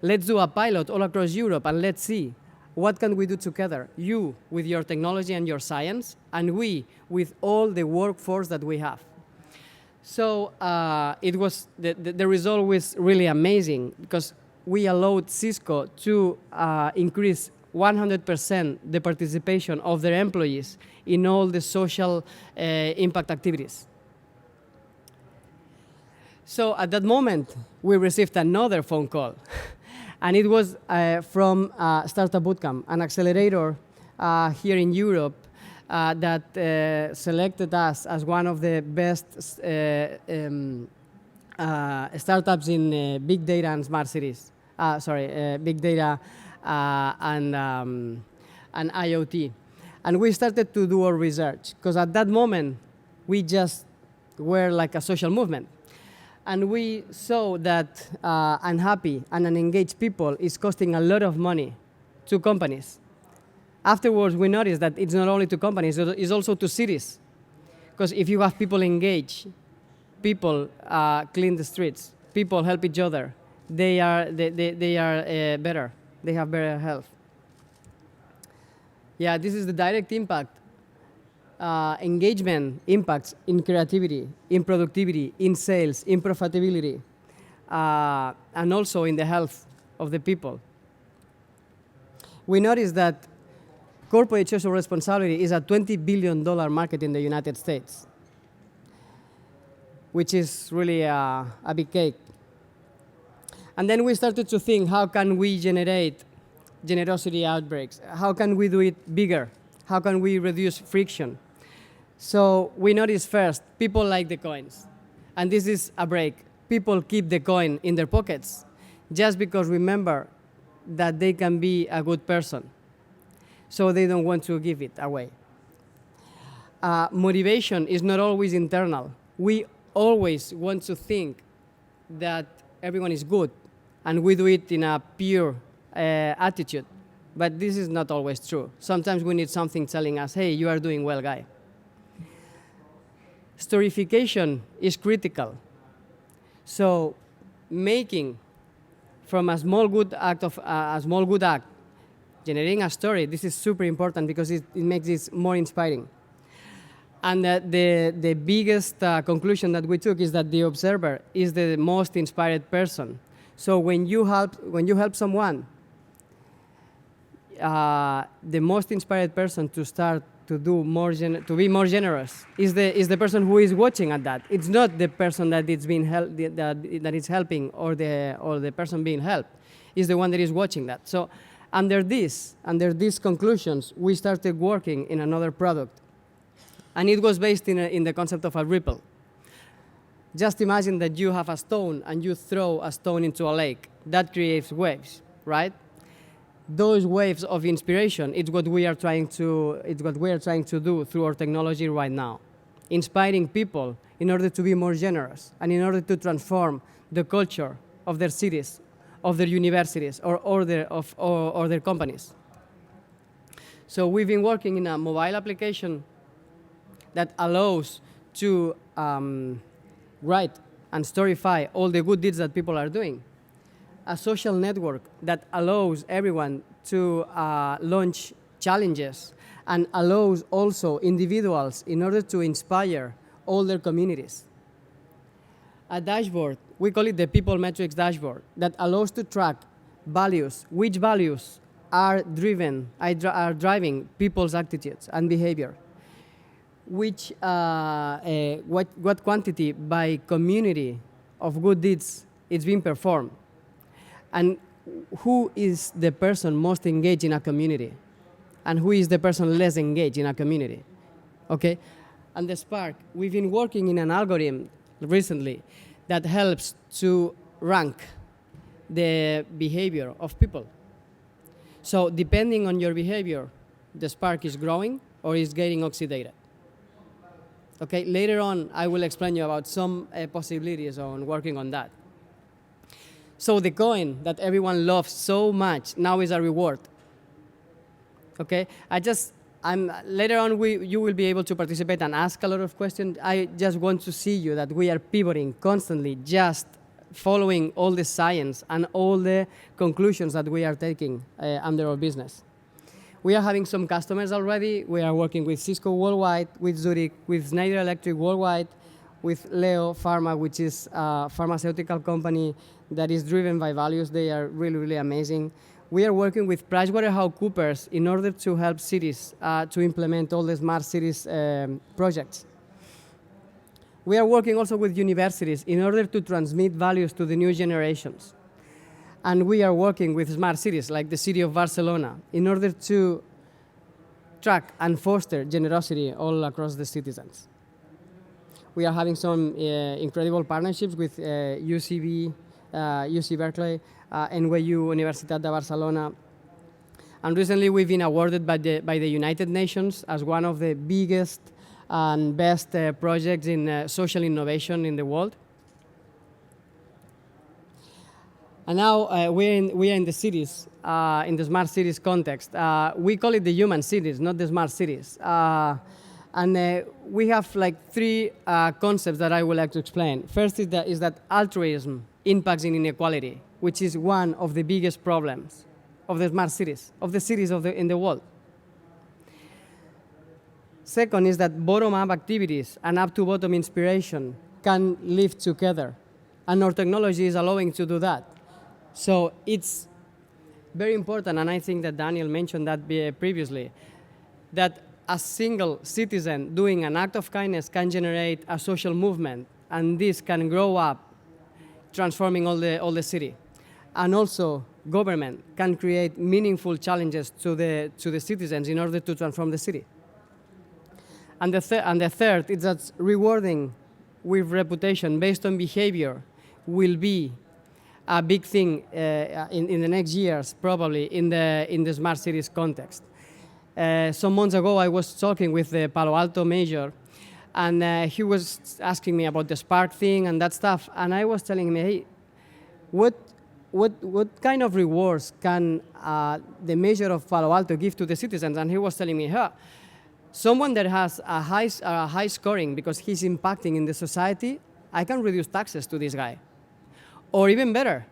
Let's do a pilot all across Europe and let's see what can we do together. You with your technology and your science, and we with all the workforce that we have. So it was the result was really amazing because we allowed Cisco to increase 100% the participation of their employees in all the social impact activities. So at that moment, we received another phone call. And it was from Startup Bootcamp, an accelerator here in Europe that selected us as one of the best startups in big data and smart cities. Big data and IoT. And we started to do our research, because at that moment, we just were like a social movement. And we saw that unhappy and unengaged people is costing a lot of money to companies. Afterwards, we noticed that it's not only to companies, it's also to cities. Because if you have people engaged, people clean the streets, people help each other, they are better. They have better health. Yeah, this is the direct impact. Engagement impacts in creativity, in productivity, in sales, in profitability, and also in the health of the people. We noticed that corporate social responsibility is a $20 billion market in the United States, which is really a big cake. And then we started to think, how can we generate generosity outbreaks? How can we do it bigger? How can we reduce friction? So we noticed first, people like the coins. And this is a break. People keep the coin in their pockets just because remember that they can be a good person. So they don't want to give it away. Motivation is not always internal. We always want to think that everyone is good, and we do it in a pure attitude. But this is not always true. Sometimes we need something telling us, hey, you are doing well, guy. Storification is critical. So making from a small good act, generating a story, this is super important because it makes it more inspiring. And the biggest conclusion that we took is that the observer is the most inspired person. So when you help someone, the most inspired person to start to do more to be more generous is the person who is watching at that. It's not the person that it's being that is helping or the person being helped. It's the one that is watching that. So under these conclusions, we started working in another product, and it was based in the concept of a ripple. Just imagine that you have a stone and you throw a stone into a lake. That creates waves, right? Those waves of inspiration, it's what we are trying to do through our technology right now. Inspiring people in order to be more generous and in order to transform the culture of their cities, of their universities, or their companies. So we've been working in a mobile application that allows to write and storify all the good deeds that people are doing. A social network that allows everyone to launch challenges and allows also individuals in order to inspire all their communities. A dashboard, we call it the People Metrics Dashboard, that allows to track values, which values are driving people's attitudes and behavior, what quantity by community of good deeds is being performed, and who is the person most engaged in a community, and who is the person less engaged in a community, okay? And the Spark, we've been working in an algorithm recently that helps to rank the behavior of people. So depending on your behavior, the Spark is growing or is getting oxidated. Okay, later on, I will explain you about some possibilities on working on that. So the coin that everyone loves so much now is a reward. Okay, later on you will be able to participate and ask a lot of questions. I just want to see you that we are pivoting constantly, just following all the science and all the conclusions that we are taking under our business. We are having some customers already. We are working with Cisco worldwide, with Zurich, with Schneider Electric worldwide, with Leo Pharma, which is a pharmaceutical company that is driven by values. They are really, really amazing. We are working with PricewaterhouseCoopers in order to help cities to implement all the smart cities projects. We are working also with universities in order to transmit values to the new generations. And we are working with smart cities like the city of Barcelona in order to track and foster generosity all across the citizens. We are having some incredible partnerships with UC Berkeley, NYU Universitat de Barcelona. And recently we've been awarded by the United Nations as one of the biggest and best projects in social innovation in the world. And now we are in the cities, in the smart cities context. We call it the human cities, not the smart cities. And we have like three concepts that I would like to explain. First is that altruism impacts in inequality, which is one of the biggest problems of the smart cities, of the cities in the world. Second is that bottom-up activities and up-to-bottom inspiration can live together, and our technology is allowing to do that. So it's very important, and I think that Daniel mentioned that previously, that a single citizen doing an act of kindness can generate a social movement, and this can grow up, transforming all the city. And also, government can create meaningful challenges to the citizens in order to transform the city. And the third is that rewarding with reputation based on behavior will be a big thing in the next years, probably in the smart cities context. Some months ago, I was talking with the Palo Alto mayor, and he was asking me about the Spark thing and that stuff, and I was telling him, hey, what kind of rewards can the mayor of Palo Alto give to the citizens? And he was telling me, someone that has a high scoring because he's impacting in the society, I can reduce taxes to this guy. Or even better,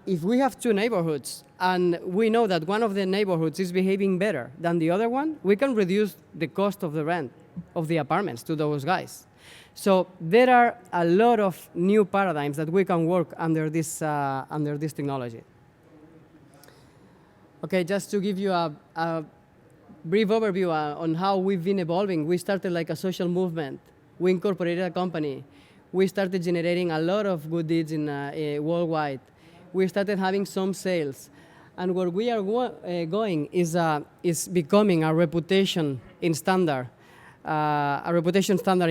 if we have two neighborhoods and we know that one of the neighborhoods is behaving better than the other one, we can reduce the cost of the rent of the apartments to those guys. So there are a lot of new paradigms that we can work under this technology. Okay, just to give you a brief overview on how we've been evolving, we started like a social movement. We incorporated a company. We started generating a lot of good deeds worldwide. We started having some sales. And where we are going is becoming a reputation standard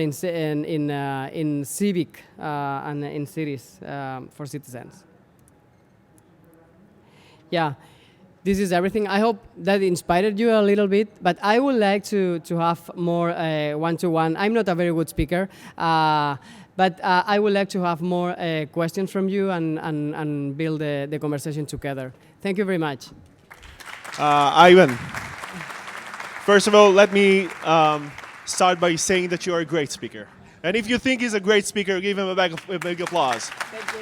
in civic and in cities for citizens. Yeah, this is everything. I hope that inspired you a little bit, but I would like to have more one-to-one. I'm not a very good speaker, but I would like to have more questions from you and build the conversation together. Thank you very much. Ivan, first of all, let me start by saying that you are a great speaker. And if you think he's a great speaker, give him a big applause. Thank you.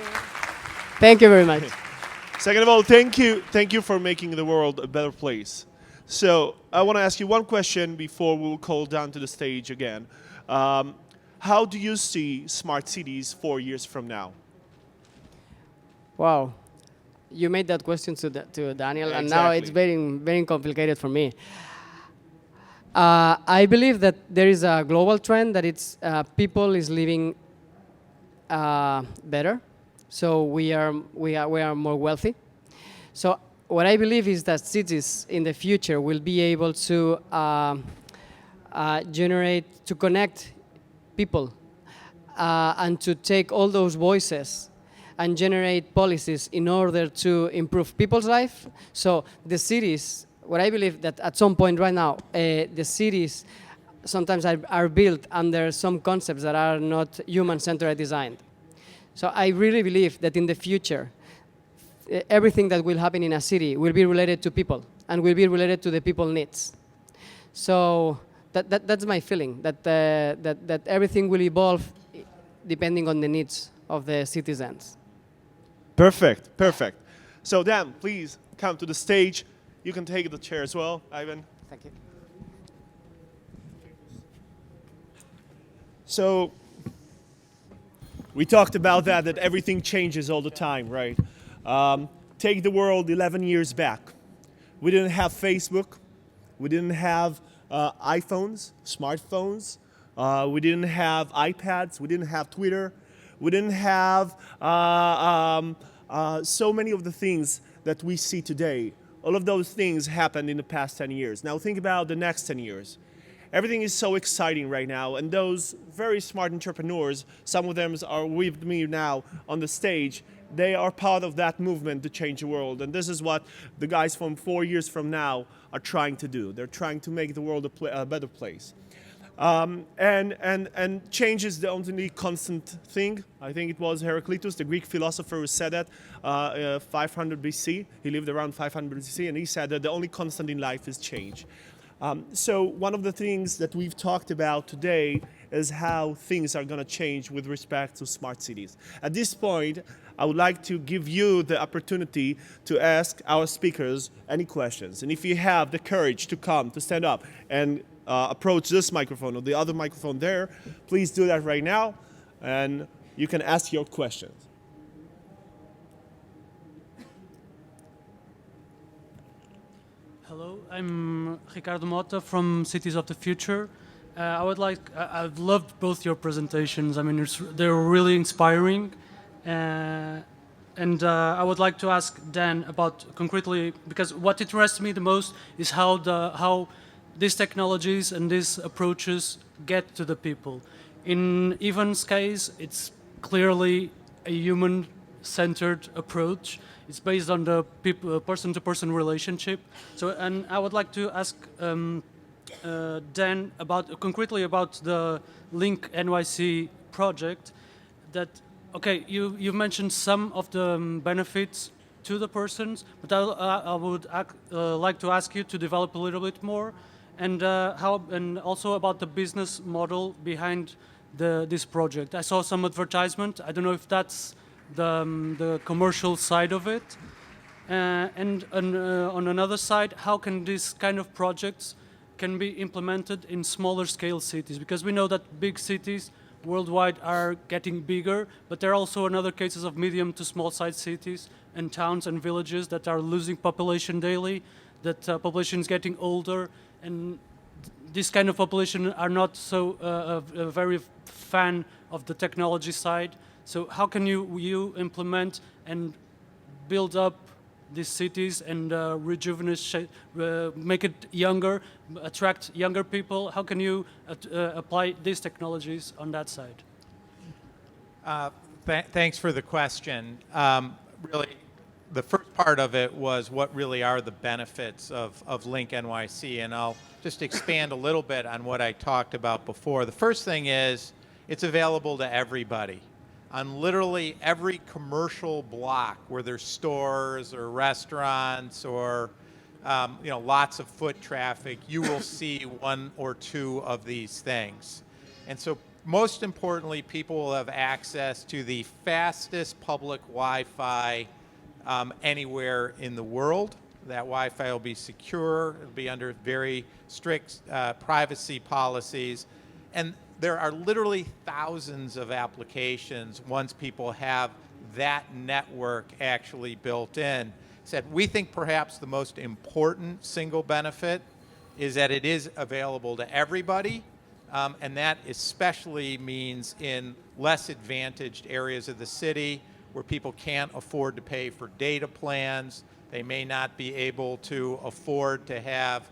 Thank you very much. Second of all, thank you for making the world a better place. So I want to ask you one question before we'll call down to the stage again. How do you see smart cities 4 years from now? Wow. You made that question to Daniel, and Exactly. now it's very, very complicated for me. I believe that there is a global trend that it's people is living better, so we are more wealthy. So what I believe is that cities in the future will be able to connect people and to take all those voices and generate policies in order to improve people's life. So the cities, what I believe that at some point right now, the cities sometimes are built under some concepts that are not human-centered designed. So I really believe that in the future, everything that will happen in a city will be related to people and will be related to the people's needs. So that's my feeling, that everything will evolve depending on the needs of the citizens. Perfect, perfect. So Dan, please come to the stage. You can take the chair as well, Ivan. Thank you. So we talked about that everything changes all the time, right? Take the world 11 years back. We didn't have Facebook. We didn't have iPhones, smartphones. We didn't have iPads. We didn't have Twitter. We didn't have so many of the things that we see today. All of those things happened in the past 10 years. Now think about the next 10 years. Everything is so exciting right now, and those very smart entrepreneurs, some of them are with me now on the stage, they are part of that movement to change the world. And this is what the guys from 4 years from now are trying to do. They're trying to make the world a better place. And change is the only constant thing. I think it was Heraclitus, the Greek philosopher, who said that 500 BC. He lived around 500 BC, and he said that the only constant in life is change. So one of the things that we've talked about today is how things are going to change with respect to smart cities. At this point, I would like to give you the opportunity to ask our speakers any questions. And if you have the courage to come, to stand up and approach this microphone or the other microphone there, please do that right now, and you can ask your questions. Hello, I'm Ricardo Mota from Cities of the Future. I've loved both your presentations. I mean, they're really inspiring. And I would like to ask Dan about concretely, because what interests me the most is how these technologies and these approaches get to the people. In Ivan's case, it's clearly a human-centered approach. It's based on the person-to-person relationship. So, and I would like to ask Dan concretely about the Link NYC project. That okay, you've mentioned some of the benefits to the persons, but I would like to ask you to develop a little bit more, and also about the business model behind this project. I saw some advertisement. I don't know if that's the commercial side of it, and on another side, how can these kind of projects can be implemented in smaller scale cities? Because we know that big cities worldwide are getting bigger, but there are also another cases of medium to small sized cities and towns and villages that are losing population daily, that population is getting older, and this kind of population are not so a very fan of the technology side. So how can you implement and build up these cities and rejuvenate, make it younger, attract younger people? How can you apply these technologies on that side? Thanks for the question. Really, the first part of it was what really are the benefits of Link NYC, and I'll just expand a little bit on what I talked about before. The first thing is it's available to everybody. On literally every commercial block where there's stores or restaurants or lots of foot traffic, you will see one or two of these things. And so most importantly, people will have access to the fastest public Wi-Fi anywhere in the world. That Wi-Fi will be secure, it'll be under very strict privacy policies, and there are literally thousands of applications once people have that network actually built in. We think perhaps the most important single benefit is that it is available to everybody, and that especially means in less advantaged areas of the city where people can't afford to pay for data plans. They may not be able to afford to have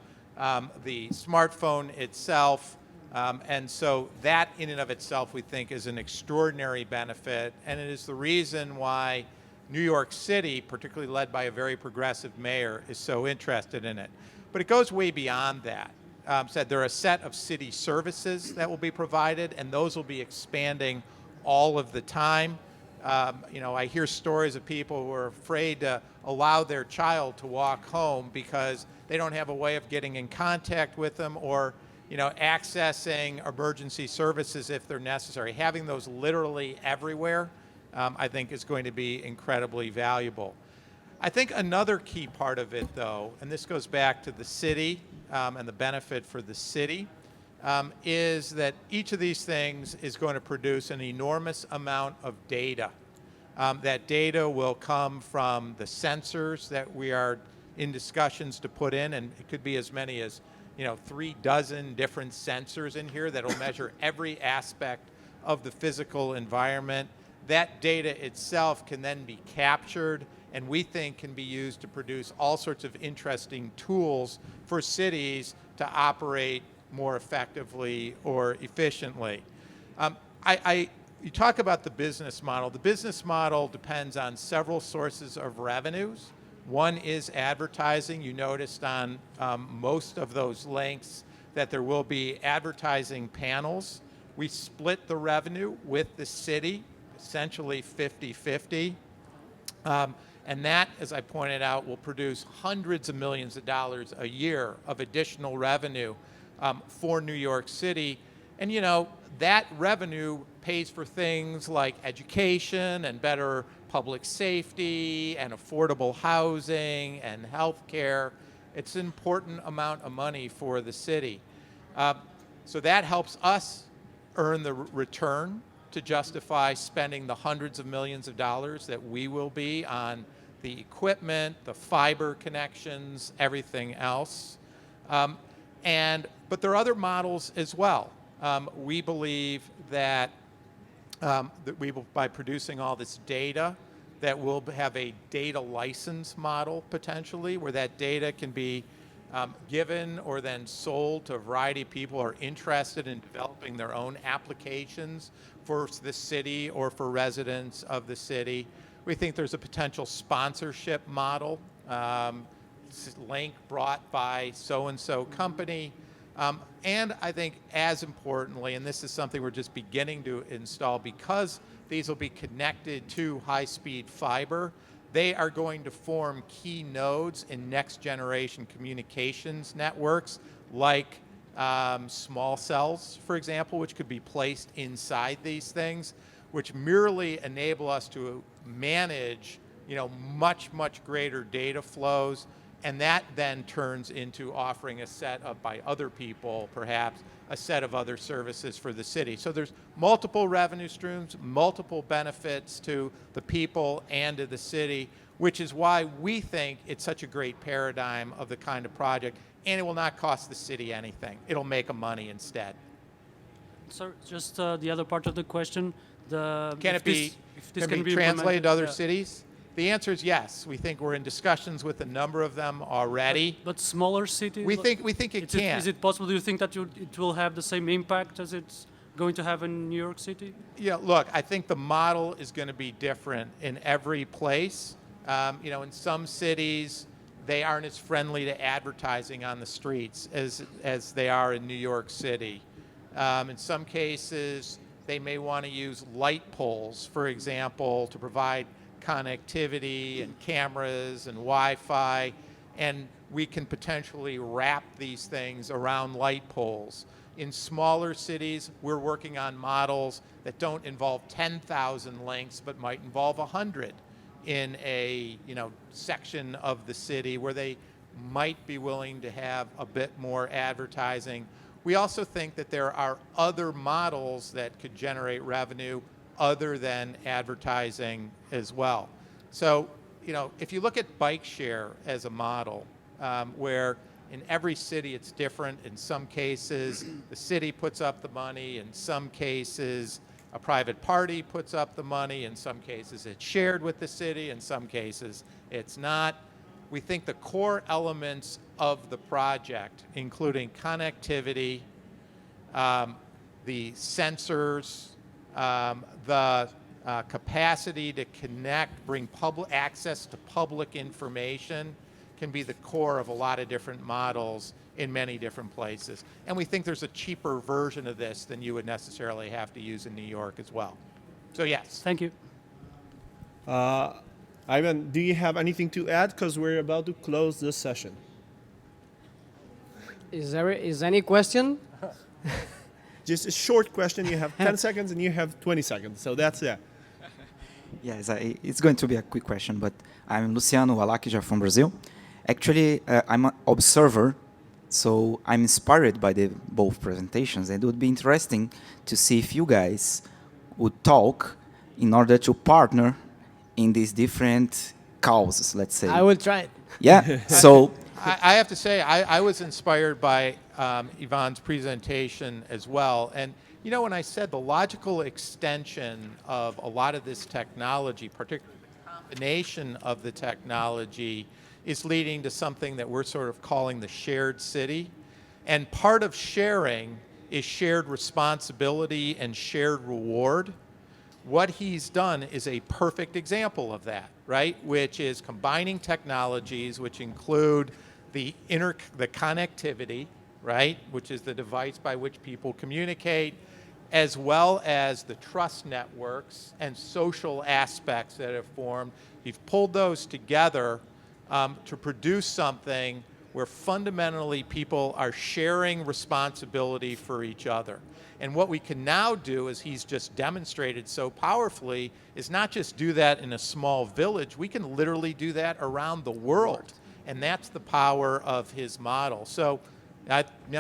the smartphone itself. And so that in and of itself we think is an extraordinary benefit, and it is the reason why New York City, particularly led by a very progressive mayor, is so interested in it. But it goes way beyond that. There are a set of city services that will be provided, and those will be expanding all of the time. I hear stories of people who are afraid to allow their child to walk home because they don't have a way of getting in contact with them, or accessing emergency services if they're necessary. Having those literally everywhere, I think is going to be incredibly valuable. I think another key part of it, though, and this goes back to the city and the benefit for the city, is that each of these things is going to produce an enormous amount of data. That data will come from the sensors that we are in discussions to put in, and it could be as many as 36 different sensors in here that will measure every aspect of the physical environment. That data itself can then be captured, and we think can be used to produce all sorts of interesting tools for cities to operate more effectively or efficiently. You talk about the business model. The business model depends on several sources of revenues. One is advertising. You noticed on most of those links that there will be advertising panels. We split the revenue with the city, essentially 50-50. And that, as I pointed out, will produce hundreds of millions of dollars a year of additional revenue for New York City. And you know, that revenue pays for things like education and better public safety and affordable housing and health care. It's an important amount of money for the city. So that helps us earn the return to justify spending the hundreds of millions of dollars that we will be on the equipment, the fiber connections, everything else. But there are other models as well. We believe that, by producing all this data, that we'll have a data license model potentially, where that data can be given or then sold to a variety of people who are interested in developing their own applications for the city or for residents of the city. We think there's a potential sponsorship model, link brought by so-and-so company. And I think as importantly, and this is something we're just beginning to install, because these will be connected to high-speed fiber, they are going to form key nodes in next generation communications networks, like small cells, for example, which could be placed inside these things, which merely enable us to manage, you know, much, much greater data flows. And that then turns into offering a set of, by other people perhaps, a set of other services for the city. So there's multiple revenue streams, multiple benefits to the people and to the city, which is why we think it's such a great paradigm of the kind of project, and it will not cost the city anything. It'll make them money instead. So just the other part of the question, Can it be translated to other cities? The answer is yes. We think we're in discussions with a number of them already. But smaller cities? We think it can. Is it possible, do you think that it will have the same impact as it's going to have in New York City? Yeah, look, I think the model is going to be different in every place. You know, in some cities, they aren't as friendly to advertising on the streets as they are in New York City. In some cases, they may want to use light poles, for example, to provide connectivity and cameras and Wi-Fi, and we can potentially wrap these things around light poles. In smaller cities, we're working on models that don't involve 10,000 links, but might involve 100 in a, you know, section of the city where they might be willing to have a bit more advertising. We also think that there are other models that could generate revenue other than advertising as well. So, you know, if you look at bike share as a model, where in every city it's different. In some cases, the city puts up the money. In some cases, a private party puts up the money. In some cases, it's shared with the city. In some cases, it's not. We think the core elements of the project, including connectivity, the sensors, the capacity to connect, bring public access to public information, can be the core of a lot of different models in many different places. And we think there's a cheaper version of this than you would necessarily have to use in New York as well. So yes. Thank you. Ivan, do you have anything to add? Because we're about to close this session. Is any question? Just a short question. You have 10 seconds and you have 20 seconds. So that's it. Yes, it's going to be a quick question, but I'm Luciano Alakija from Brazil. Actually, I'm an observer, so I'm inspired by both presentations. And it would be interesting to see if you guys would talk in order to partner in these different causes, let's say. I will try it. Yeah, so... I have to say, I was inspired by Ivan's presentation as well. And you know, when I said the logical extension of a lot of this technology, particularly the combination of the technology, is leading to something that we're sort of calling the shared city. And part of sharing is shared responsibility and shared reward. What he's done is a perfect example of that, right? Which is combining technologies which include the connectivity, right? Which is the device by which people communicate, as well as the trust networks and social aspects that have formed. You've pulled those together to produce something where fundamentally people are sharing responsibility for each other. And what we can now do, as he's just demonstrated so powerfully, is not just do that in a small village, we can literally do that around the world. And that's the power of his model. So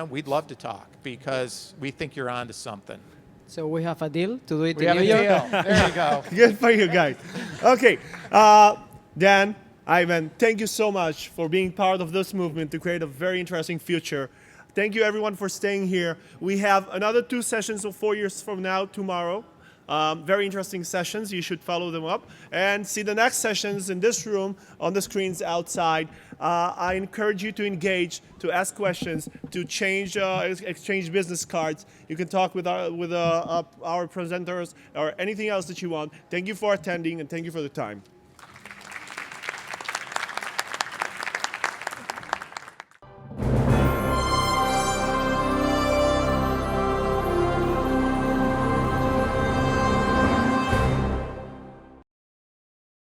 we'd love to talk because we think you're onto something. So we have a deal to do it We in have New a York. deal. There you go. Good for you guys. Okay, Dan, Ivan, thank you so much for being part of this movement to create a very interesting future. Thank you everyone for staying here. We have another 2 sessions of 4 years from now, tomorrow. Very interesting sessions. You should follow them up and see the next sessions in this room on the screens outside. I encourage you to engage, to ask questions, to exchange business cards. You can talk with our presenters or anything else that you want. Thank you for attending and thank you for the time.